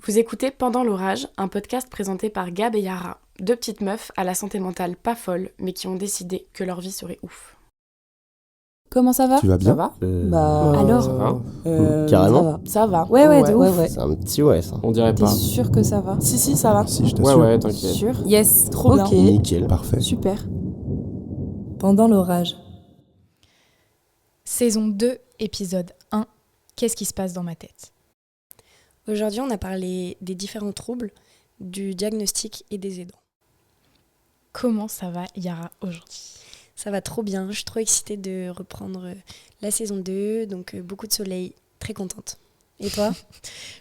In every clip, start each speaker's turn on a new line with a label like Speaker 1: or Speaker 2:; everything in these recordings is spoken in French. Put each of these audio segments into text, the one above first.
Speaker 1: Vous écoutez Pendant l'orage, un podcast présenté par Gab et Yara, deux petites meufs à la santé mentale pas folle, mais qui ont décidé que leur vie serait ouf.
Speaker 2: Comment ça va?
Speaker 3: Tu vas bien?
Speaker 4: Ça va?
Speaker 2: Alors
Speaker 4: Ça va?
Speaker 3: Carrément?
Speaker 2: Ça va.
Speaker 4: Ouais,
Speaker 2: de
Speaker 4: ouf.
Speaker 2: ouf.
Speaker 3: C'est un petit ouais ça.
Speaker 4: On dirait
Speaker 2: T'es
Speaker 4: pas.
Speaker 2: sûr que ça va?
Speaker 1: Si, ça va.
Speaker 3: Si, je t'assure.
Speaker 4: Ouais, t'inquiète.
Speaker 2: Sûr? Yes, trop
Speaker 1: bien.
Speaker 2: ok.
Speaker 3: Nickel, parfait.
Speaker 2: Super. Pendant l'orage.
Speaker 5: Saison 2, épisode 1. Qu'est-ce qui se passe dans ma tête?
Speaker 6: Aujourd'hui, on a parlé des différents troubles, du diagnostic et des aidants.
Speaker 5: Comment ça va, Yara, aujourd'hui?
Speaker 6: Ça va trop bien, je suis trop excitée de reprendre la saison 2, donc beaucoup de soleil, très contente. Et toi?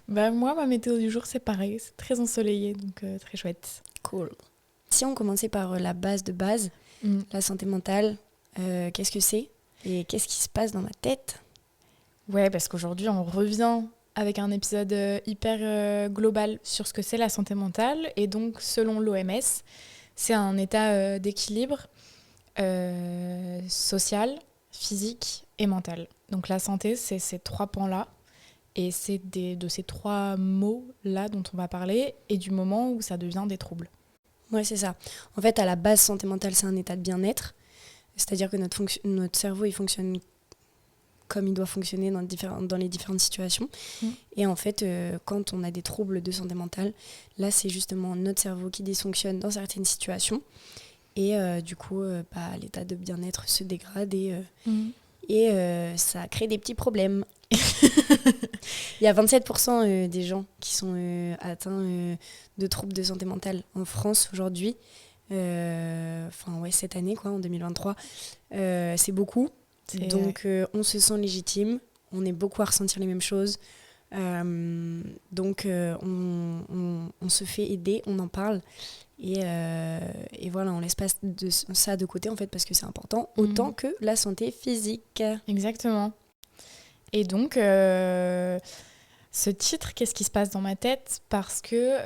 Speaker 5: Moi, ma météo du jour, c'est pareil, c'est très ensoleillé, donc très chouette.
Speaker 6: Cool. Si on commençait par la base de base, la santé mentale, qu'est-ce que c'est? Et qu'est-ce qui se passe dans ma tête?
Speaker 5: Ouais, parce qu'aujourd'hui, on revient avec un épisode hyper global sur ce que c'est la santé mentale. Et donc, selon l'OMS, c'est un état d'équilibre social, physique et mental. Donc la santé, c'est ces trois pans-là. Et c'est de ces trois mots-là dont on va parler et du moment où ça devient des troubles.
Speaker 6: Ouais, c'est ça. En fait, à la base, santé mentale, c'est un état de bien-être. C'est-à-dire que notre cerveau, il fonctionne comme il doit fonctionner dans les différentes situations. Et en fait, quand on a des troubles de santé mentale, là, c'est justement notre cerveau qui dysfonctionne dans certaines situations. Et du coup, l'état de bien-être se dégrade et ça crée des petits problèmes. Il y a 27% des gens qui sont atteints de troubles de santé mentale en France aujourd'hui. Cette année, en 2023. C'est beaucoup. Donc, on se sent légitime. On est beaucoup à ressentir les mêmes choses. Donc, on se fait aider, on en parle. Et voilà, on laisse pas ça de côté, en fait, parce que c'est important, autant que la santé physique.
Speaker 5: Exactement. Et donc, ce titre, qu'est-ce qui se passe dans ma tête? Parce que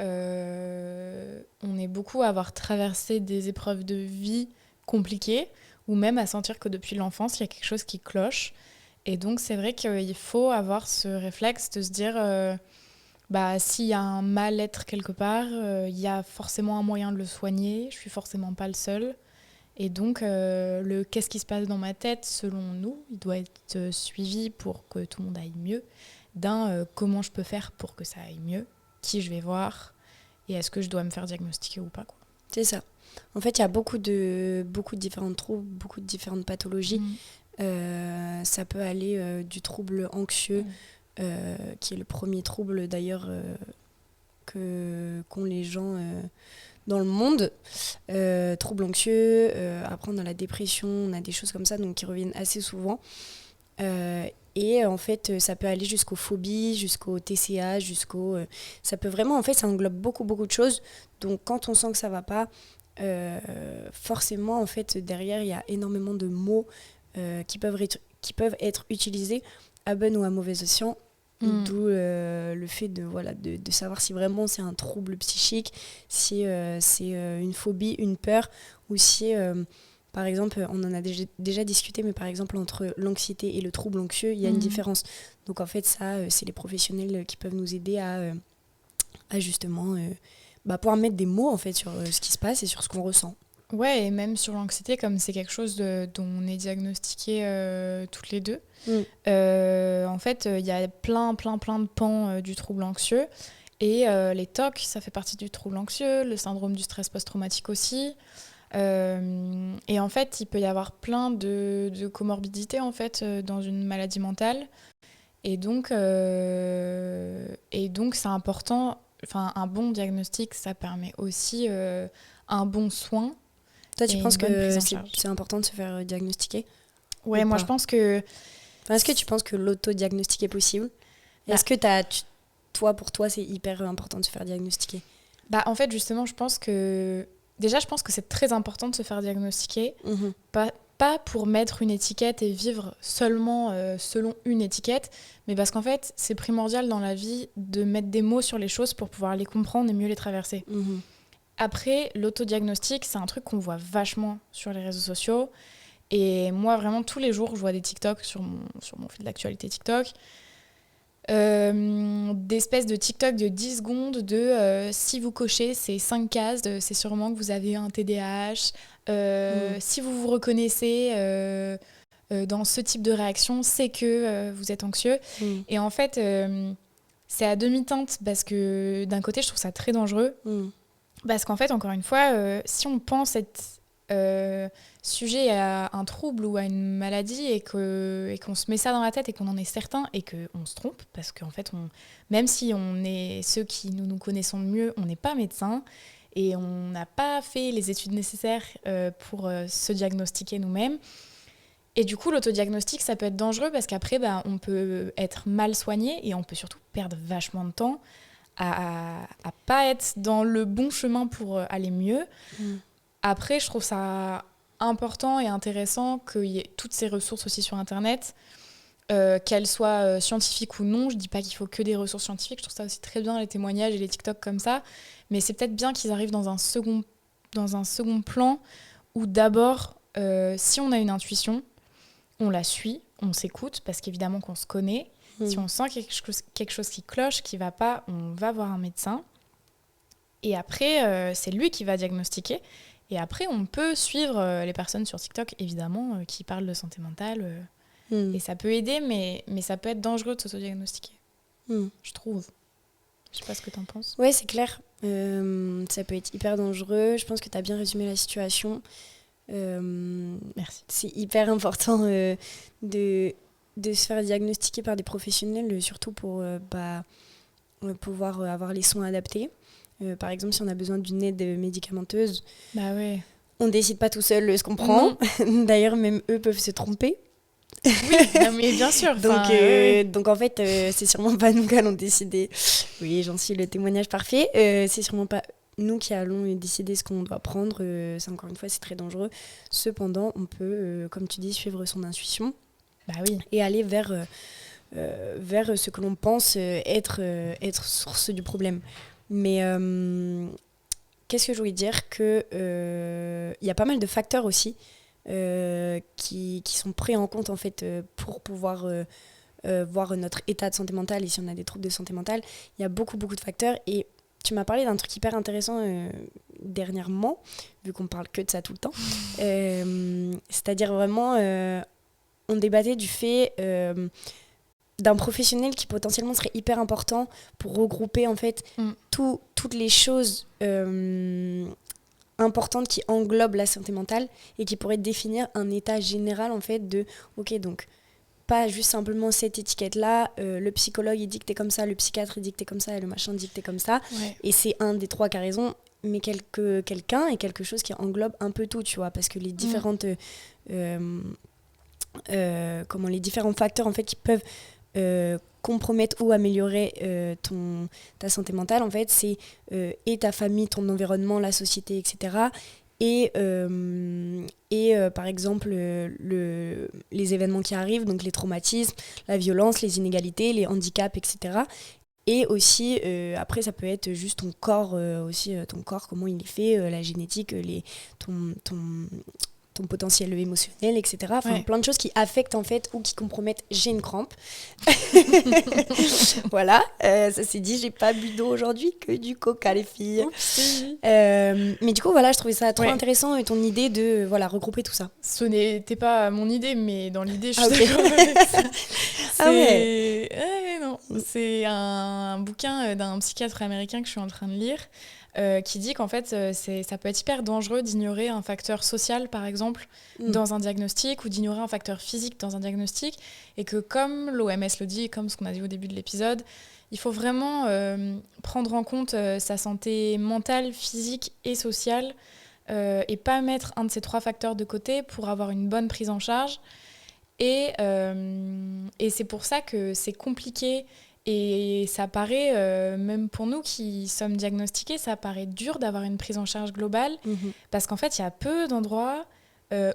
Speaker 5: on est beaucoup à avoir traversé des épreuves de vie compliquées, ou même à sentir que depuis l'enfance, il y a quelque chose qui cloche. Et donc, c'est vrai qu'il faut avoir ce réflexe de se dire, s'il y a un mal-être quelque part, il y a forcément un moyen de le soigner, je suis forcément pas le seul. Et donc, le qu'est-ce qui se passe dans ma tête, selon nous, il doit être suivi pour que tout le monde aille mieux, d'un comment je peux faire pour que ça aille mieux, qui je vais voir, et est-ce que je dois me faire diagnostiquer ou pas, quoi.
Speaker 6: C'est ça. En fait, il y a beaucoup de différents troubles, beaucoup de différentes pathologies. Ça peut aller du trouble anxieux, qui est le premier trouble d'ailleurs qu'ont les gens dans le monde. Trouble anxieux, après on a la dépression, on a des choses comme ça donc, qui reviennent assez souvent. Et en fait, ça peut aller jusqu'aux phobies, jusqu'au TCA, ça peut vraiment, en fait, ça englobe beaucoup de choses. Donc quand on sent que ça va pas, forcément, en fait, derrière, il y a énormément de mots qui peuvent être utilisés à bon ou à mauvais escient. D'où le fait de savoir si vraiment c'est un trouble psychique, si c'est une phobie, une peur, ou si, par exemple, on en a déjà discuté, mais par exemple, entre l'anxiété et le trouble anxieux, il y a une différence. Donc en fait, ça, c'est les professionnels qui peuvent nous aider à justement pouvoir mettre des mots en fait, sur ce qui se passe et sur ce qu'on ressent.
Speaker 5: Ouais, et même sur l'anxiété, comme c'est quelque chose dont on est diagnostiqués toutes les deux, en fait, il y a plein de pans du trouble anxieux. Et les TOC, ça fait partie du trouble anxieux, le syndrome du stress post-traumatique aussi. Et en fait, il peut y avoir plein de comorbidités en fait, dans une maladie mentale. Et donc c'est important, un bon diagnostic, ça permet aussi un bon soin.
Speaker 6: Toi, tu penses que
Speaker 5: c'est
Speaker 6: important de se faire diagnostiquer?
Speaker 5: Ouais, moi je pense que...
Speaker 6: Est-ce que tu penses que l'autodiagnostic est possible? Est-ce que pour toi, c'est hyper important de se faire diagnostiquer?
Speaker 5: En fait, justement, je pense que c'est très important de se faire diagnostiquer. Pas pour mettre une étiquette et vivre seulement selon une étiquette, mais parce qu'en fait, c'est primordial dans la vie de mettre des mots sur les choses pour pouvoir les comprendre et mieux les traverser. Après, l'autodiagnostic, c'est un truc qu'on voit vachement sur les réseaux sociaux. Et moi, vraiment, tous les jours, je vois des TikTok sur mon fil d'actualité TikTok. d'espèces de TikTok de 10 secondes de si vous cochez ces 5 cases, c'est sûrement que vous avez un TDAH. Si vous vous reconnaissez dans ce type de réaction, c'est que vous êtes anxieux. Et en fait, c'est à demi-teinte parce que d'un côté, je trouve ça très dangereux. Parce qu'en fait, encore une fois, si on pense être sujet à un trouble ou à une maladie et qu'on se met ça dans la tête et qu'on en est certain et qu'on se trompe, parce qu'en fait, même si on est ceux qui nous connaissons le mieux, on n'est pas médecin et on n'a pas fait les études nécessaires pour se diagnostiquer nous-mêmes. Et du coup, l'autodiagnostic, ça peut être dangereux parce qu'après, on peut être mal soigné et on peut surtout perdre vachement de temps à pas être dans le bon chemin pour aller mieux. Après, je trouve ça important et intéressant qu'il y ait toutes ces ressources aussi sur Internet, qu'elles soient scientifiques ou non. Je dis pas qu'il faut que des ressources scientifiques, je trouve ça aussi très bien, les témoignages et les TikTok comme ça, mais c'est peut-être bien qu'ils arrivent dans un second plan où d'abord, si on a une intuition, on la suit, on s'écoute, parce qu'évidemment qu'on se connaît. Si on sent quelque chose qui cloche, qui va pas, on va voir un médecin. Et après, c'est lui qui va diagnostiquer. Et après, on peut suivre les personnes sur TikTok, évidemment, qui parlent de santé mentale. Et ça peut aider, mais ça peut être dangereux de s'autodiagnostiquer, je trouve. Je sais pas ce que t'en penses.
Speaker 6: Ouais, c'est clair. Ça peut être hyper dangereux. Je pense que t'as bien résumé la situation.
Speaker 5: Merci.
Speaker 6: C'est hyper important de se faire diagnostiquer par des professionnels, surtout pour pouvoir avoir les soins adaptés. Par exemple, si on a besoin d'une aide médicamenteuse,
Speaker 5: Ouais.
Speaker 6: on ne décide pas tout seul ce qu'on prend. D'ailleurs, même eux peuvent se tromper.
Speaker 5: Oui, non, mais bien sûr.
Speaker 6: Donc en fait, c'est sûrement pas nous qui allons décider. Oui, j'en suis le témoignage parfait. C'est sûrement pas nous qui allons décider ce qu'on doit prendre. Ça, encore une fois, c'est très dangereux. Cependant, on peut, comme tu dis, suivre son intuition.
Speaker 5: Oui.
Speaker 6: Et aller vers ce que l'on pense être source du problème. Mais qu'est-ce que je voulais dire que y a pas mal de facteurs aussi qui sont pris en compte en fait pour pouvoir voir notre état de santé mentale et si on a des troubles de santé mentale. Il y a beaucoup de facteurs et tu m'as parlé d'un truc hyper intéressant dernièrement, vu qu'on parle que de ça tout le temps. C'est-à-dire vraiment, on débattait du fait d'un professionnel qui potentiellement serait hyper important pour regrouper en fait toutes les choses importantes qui englobent la santé mentale et qui pourraient définir un état général en fait de ok, donc pas juste simplement cette étiquette là, le psychologue il dit que t'es comme ça, le psychiatre il dit que t'es comme ça et le machin dit que t'es comme ça, et c'est un des trois qui a raison, mais quelqu'un et quelque chose qui englobe un peu tout, tu vois, parce que les différentes les différents facteurs en fait qui peuvent compromettre ou améliorer ta santé mentale, en fait, c'est et ta famille, ton environnement, la société, etc. Et par exemple, les événements qui arrivent, donc les traumatismes, la violence, les inégalités, les handicaps, etc. Et aussi, après, ça peut être juste ton corps, ton corps, comment il est fait, la génétique, ton potentiel émotionnel, etc. Enfin, plein de choses qui affectent en fait ou qui compromettent. J'ai une crampe. Voilà, ça c'est dit, j'ai pas bu d'eau aujourd'hui, que du coca les filles. Mais du coup voilà, je trouvais ça trop intéressant et ton idée de regrouper tout ça.
Speaker 5: Ce n'était pas mon idée, mais dans l'idée je suis d'accord avec ça. Non. C'est un bouquin d'un psychiatre américain que je suis en train de lire. Qui dit qu'en fait, ça peut être hyper dangereux d'ignorer un facteur social, par exemple, dans un diagnostic, ou d'ignorer un facteur physique dans un diagnostic, et que comme l'OMS le dit, et comme ce qu'on a dit au début de l'épisode, il faut vraiment prendre en compte sa santé mentale, physique et sociale, et pas mettre un de ces trois facteurs de côté pour avoir une bonne prise en charge. Et c'est pour ça que c'est compliqué. Et ça paraît, même pour nous qui sommes diagnostiqués, ça paraît dur d'avoir une prise en charge globale, parce qu'en fait, il y a peu d'endroits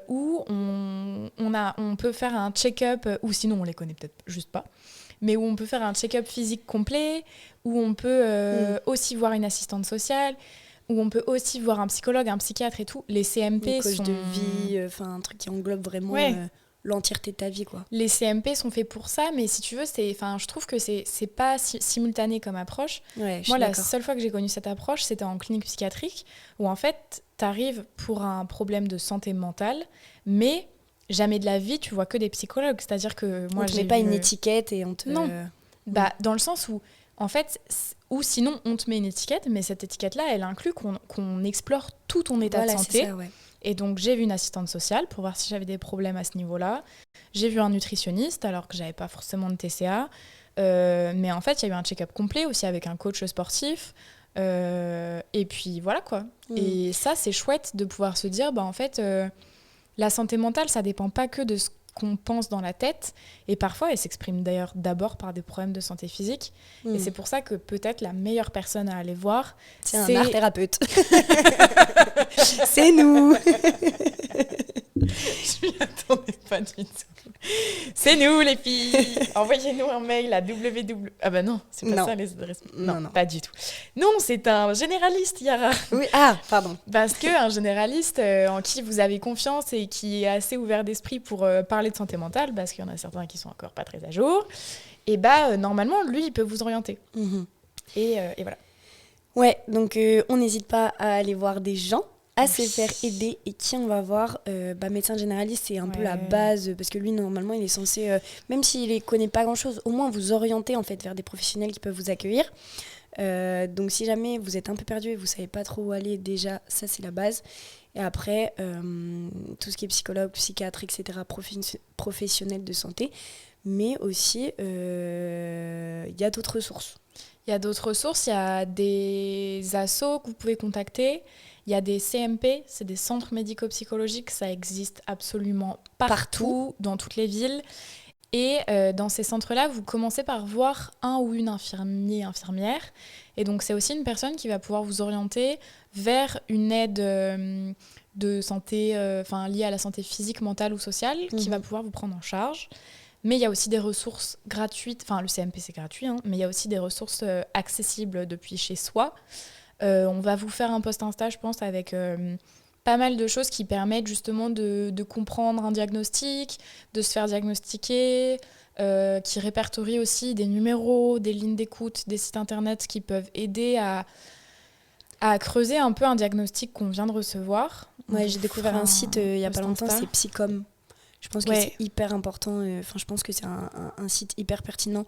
Speaker 5: où on peut faire un check-up, ou sinon on les connaît peut-être juste pas, mais où on peut faire un check-up physique complet, où on peut aussi voir une assistante sociale, où on peut aussi voir un psychologue, un psychiatre et tout. Les CMP
Speaker 6: une coach
Speaker 5: sont...
Speaker 6: de vie, un truc qui englobe vraiment... l'entièreté de ta vie, quoi.
Speaker 5: Les CMP sont faits pour ça, mais si tu veux, je trouve que c'est pas simultané comme approche.
Speaker 6: Ouais, je suis
Speaker 5: Moi, la
Speaker 6: d'accord.
Speaker 5: seule fois que j'ai connu cette approche, c'était en clinique psychiatrique, où en fait, t'arrives pour un problème de santé mentale, mais jamais de la vie, tu vois que des psychologues. C'est-à-dire que moi,
Speaker 6: On te
Speaker 5: j'ai
Speaker 6: met pas
Speaker 5: vu-
Speaker 6: une étiquette et on te...
Speaker 5: Non. Bah, dans le sens où, en fait, ou sinon, on te met une étiquette, mais cette étiquette-là, elle inclut qu'on explore tout ton état
Speaker 6: Voilà,
Speaker 5: de
Speaker 6: c'est
Speaker 5: santé.
Speaker 6: ça, ouais.
Speaker 5: Et donc, j'ai vu une assistante sociale pour voir si j'avais des problèmes à ce niveau-là. J'ai vu un nutritionniste, alors que j'avais pas forcément de TCA. Mais en fait, il y a eu un check-up complet aussi avec un coach sportif. Et puis, voilà, quoi. Et ça, c'est chouette de pouvoir se dire, bah, en fait, la santé mentale, ça dépend pas que de ce qu'on pense dans la tête. Et parfois, elle s'exprime d'ailleurs d'abord par des problèmes de santé physique. Et c'est pour ça que peut-être la meilleure personne à aller voir,
Speaker 6: C'est un art thérapeute. C'est nous.
Speaker 5: Je m'y attendais pas du tout. C'est nous, les filles. Envoyez-nous un mail à www. Ah bah non, c'est pas
Speaker 6: Non.
Speaker 5: ça les adresses.
Speaker 6: Non.
Speaker 5: Pas du tout. Non, c'est un généraliste, Yara.
Speaker 6: Oui, ah, pardon.
Speaker 5: Parce qu'un généraliste en qui vous avez confiance et qui est assez ouvert d'esprit pour parler de santé mentale, parce qu'il y en a certains qui sont encore pas très à jour, et bah normalement, lui, il peut vous orienter. Et voilà.
Speaker 6: Ouais, donc on n'hésite pas à aller voir des gens, à se faire aider. Et qui on va voir médecin généraliste, c'est un peu la base, parce que lui, normalement, il est censé, même s'il ne connaît pas grand-chose, au moins vous orienter en fait, vers des professionnels qui peuvent vous accueillir. Donc si jamais vous êtes un peu perdu et vous ne savez pas trop où aller, déjà, ça, c'est la base. Et après, tout ce qui est psychologue, psychiatre, etc., professionnels de santé. Mais aussi, il y a d'autres ressources.
Speaker 5: Il y a d'autres ressources, il y a des assos que vous pouvez contacter, il y a des CMP, c'est des centres médico-psychologiques, ça existe absolument partout, dans toutes les villes. Et dans ces centres-là, vous commencez par voir un ou une infirmier, infirmière. Et donc, c'est aussi une personne qui va pouvoir vous orienter vers une aide de santé, liée à la santé physique, mentale ou sociale, qui va pouvoir vous prendre en charge. Mais il y a aussi des ressources gratuites, le CMP c'est gratuit, mais il y a aussi des ressources accessibles depuis chez soi. On va vous faire un post Insta, je pense, avec pas mal de choses qui permettent justement de comprendre un diagnostic, de se faire diagnostiquer, qui répertorient aussi des numéros, des lignes d'écoute, des sites internet qui peuvent aider à creuser un peu un diagnostic qu'on vient de recevoir.
Speaker 6: Ouais, j'ai découvert un site il n'y a pas longtemps,
Speaker 5: Insta.
Speaker 6: c'est Psycom. Je pense que c'est hyper important, je pense que c'est un site hyper pertinent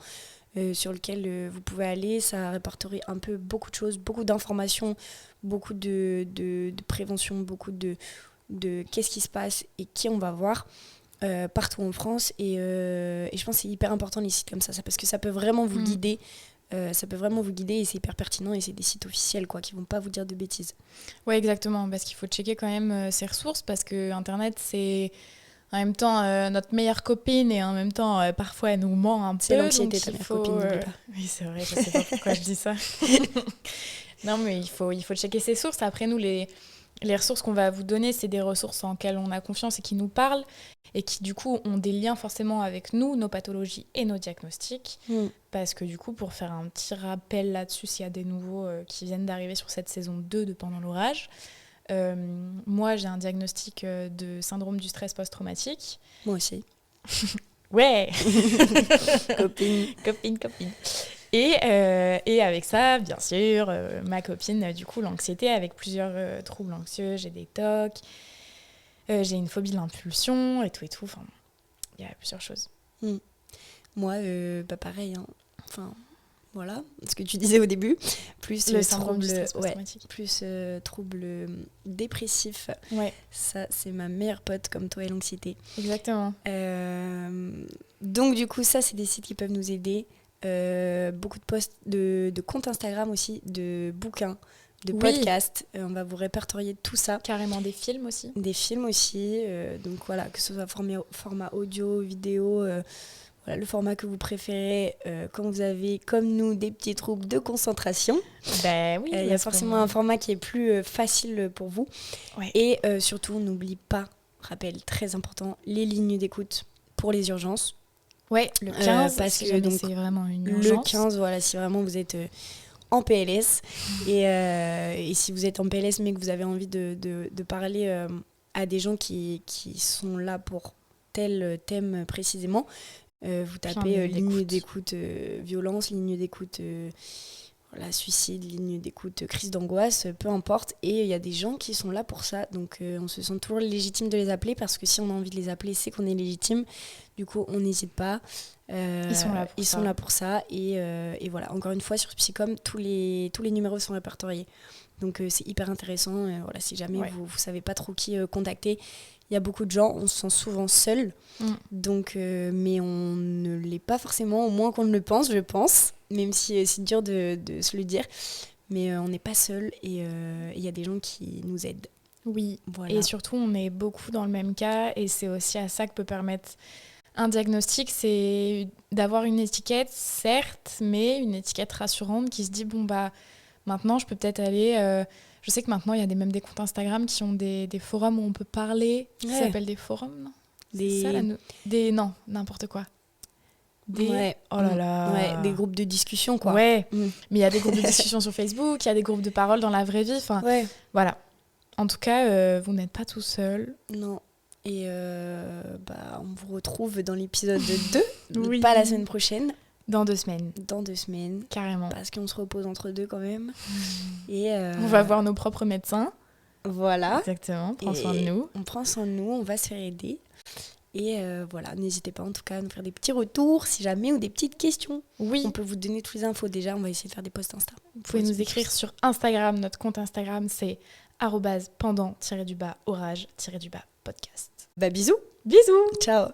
Speaker 6: sur lequel vous pouvez aller. Ça répertorie un peu beaucoup de choses, beaucoup d'informations, beaucoup de prévention, beaucoup de qu'est-ce qui se passe et qui on va voir partout en France. Et je pense que c'est hyper important les sites comme ça parce que ça peut vraiment vous guider. Ça peut vraiment vous guider et c'est hyper pertinent et c'est des sites officiels qui vont pas vous dire de bêtises.
Speaker 5: Ouais, exactement, parce qu'il faut checker quand même ces ressources parce que Internet c'est en même temps notre meilleure copine et en même temps parfois elle nous ment un peu.
Speaker 6: C'est l'anxiété ta meilleure copine, n'oublie pas.
Speaker 5: Oui, c'est vrai, je sais pas pourquoi je dis ça. Non, mais il faut checker ses sources. Après, nous, les ressources qu'on va vous donner, c'est des ressources en lesquelles on a confiance et qui nous parlent et qui, du coup, ont des liens forcément avec nous, nos pathologies et nos diagnostics. Parce que, du coup, pour faire un petit rappel là-dessus, s'il y a des nouveaux qui viennent d'arriver sur cette saison 2 de Pendant l'orage, moi, j'ai un diagnostic de syndrome du stress post-traumatique.
Speaker 6: Moi aussi.
Speaker 5: Ouais.
Speaker 6: Copine.
Speaker 5: Copine. Et avec ça, bien sûr, ma copine, du coup, l'anxiété avec plusieurs troubles anxieux. J'ai des TOC, j'ai une phobie de l'impulsion et tout. Enfin, il y a plusieurs choses.
Speaker 6: Moi, pareil. Voilà, ce que tu disais au début. Plus
Speaker 5: le syndrome du stress post-traumatique.
Speaker 6: Plus trouble dépressif.
Speaker 5: Ouais.
Speaker 6: Ça, c'est ma meilleure pote comme toi et l'anxiété.
Speaker 5: Exactement.
Speaker 6: Donc, du coup, ça, c'est des sites qui peuvent nous aider. Beaucoup de posts, de comptes Instagram aussi, de bouquins, de podcasts. On va vous répertorier tout ça.
Speaker 5: Carrément des films aussi.
Speaker 6: Des films aussi. Donc voilà, que ce soit format audio, vidéo, voilà, le format que vous préférez. Quand vous avez, comme nous, des petits troubles de concentration,
Speaker 5: ben oui,
Speaker 6: il y a forcément un format qui est plus facile pour vous.
Speaker 5: Ouais.
Speaker 6: Et surtout, n'oublie pas, rappel très important, les lignes d'écoute pour les urgences.
Speaker 5: Ouais, le 15,
Speaker 6: parce que donc,
Speaker 5: c'est vraiment une urgence.
Speaker 6: Le 15, voilà, si vraiment vous êtes en PLS. Et si vous êtes en PLS, mais que vous avez envie de parler à des gens qui sont là pour tel thème précisément. Vous tapez ligne d'écoute violence, ligne d'écoute suicide, ligne d'écoute crise d'angoisse, peu importe. Et il y a des gens qui sont là pour ça. Donc on se sent toujours légitime de les appeler parce que si on a envie de les appeler, c'est qu'on est légitime. Du coup, on n'hésite pas.
Speaker 5: Ils sont là pour ça.
Speaker 6: Et voilà, encore une fois, sur Psycom, tous les numéros sont répertoriés. Donc c'est hyper intéressant. Voilà, si jamais vous ne savez pas trop qui contacter, il y a beaucoup de gens, on se sent souvent seul. Donc, mais on ne l'est pas forcément, au moins qu'on ne le pense, je pense. Même si c'est dur de se le dire. Mais on n'est pas seul et il y a des gens qui nous aident.
Speaker 5: Oui,
Speaker 6: voilà.
Speaker 5: Et surtout, on est beaucoup dans le même cas. Et c'est aussi à ça que peut permettre un diagnostic, c'est d'avoir une étiquette, certes, mais une étiquette rassurante qui se dit, bon, bah, maintenant, je peux peut-être aller... je sais que maintenant, il y a même des comptes Instagram qui ont des forums où on peut parler. Ça s'appelle des forums, non ? Non, n'importe quoi. Oh là là.
Speaker 6: Des groupes de discussion, quoi.
Speaker 5: Ouais, mais il y a des groupes de discussion sur Facebook, il y a des groupes de parole dans la vraie vie. Enfin, voilà. En tout cas, vous n'êtes pas tout seul.
Speaker 6: Non. Et on vous retrouve dans l'épisode 2,
Speaker 5: oui.
Speaker 6: Pas la semaine prochaine.
Speaker 5: Dans 2 semaines.
Speaker 6: Dans 2 semaines.
Speaker 5: Carrément.
Speaker 6: Parce qu'on se repose entre deux quand même. Et
Speaker 5: on va voir nos propres médecins.
Speaker 6: Voilà.
Speaker 5: Exactement, prends soin de nous.
Speaker 6: On prend soin de nous, on va se faire aider. Et voilà, n'hésitez pas en tout cas à nous faire des petits retours si jamais ou des petites questions.
Speaker 5: Oui.
Speaker 6: On peut vous donner toutes les infos déjà, on va essayer de faire des posts Insta.
Speaker 5: Vous pouvez nous écrire sur Instagram, notre compte Instagram c'est @pendant_orage_podcast.
Speaker 6: Bah bisous.
Speaker 5: Bisous.
Speaker 6: Ciao.